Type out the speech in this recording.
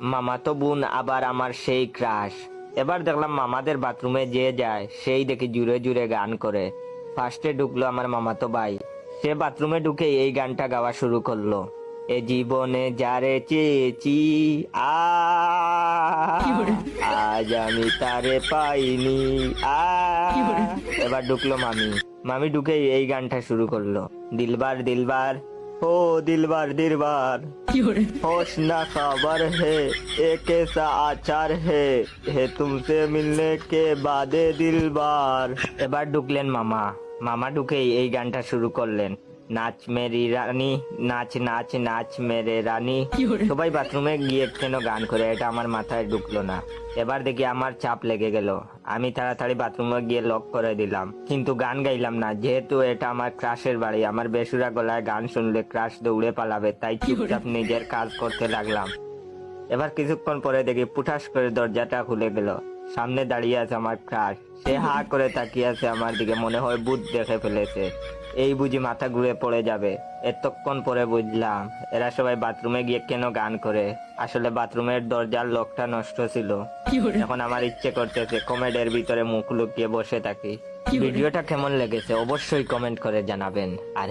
মামাতো বোন আবার আমার সেই ক্রাশ। এবার দেখলাম মামাদের বাথরুমে যে যায় সেই দেখি জুড়ে জুড়ে গান করে। ফার্স্টে ঢুকলো আমার মামাতো ভাই, সে বাথরুমে ঢুকে এই গানটা গাওয়া শুরু করলো। এ জীবনে যারে চেয়েছি, আ আজ আমি তারে পাইনি, আ এবার ঢুকলো মামি। মামি ঢুকে এই গানটা শুরু করলো। দিলবার দিলবার, ও দিলবার দিলবার, होश ना खबर है ये कैसा आचार है तुमसे मिलने के बाद दिल बार। এবার ঢুকলেন মামা। মামা ঢুকে এই গানটা শুরু করলেন। নাচ মেরি রানী, নাচ নাচ নাচ মেরে রানী। সবাই বাথরুমে গিয়ে কেন গান করে, এটা আমার মাথায় ঢুকলো না। এবার দেখি আমার চাপ লেগে গেল। আমি তাড়াতাড়ি বাথরুমে গিয়ে লক করে দিলাম, কিন্তু গান গাইলাম না, যেহেতু এটা আমার ক্রাশের বাড়ি। আমার বেসুরা গলায় গান শুনলে ক্রাশ দৌড়ে পালাবে, তাই চুপচাপ নিজের কাজ করতে লাগলাম। এবার কিছুক্ষণ পরে দেখি পুঠাস করে দরজাটা খুলে গেল। সামনে দাঁড়িয়ে আছে আমার ক্রাশ। সে হা করে তাকিয়ে আছে আমার দিকে, মনে হয় ভূত দেখে ফেলেছে। এই বুঝি মাথা ঘুরে পড়ে যাবে। এতক্ষণ পরে বুঝলাম এরা সবাই বাথরুমে গিয়ে কেন গান করে। আসলে বাথরুমের দরজার লকটা নষ্ট ছিল। এখন আমার ইচ্ছে করতেছে কমেডের ভিতরে মুখ লুকিয়ে বসে থাকি। ভিডিওটা কেমন লেগেছে অবশ্যই কমেন্ট করে জানাবেন। আর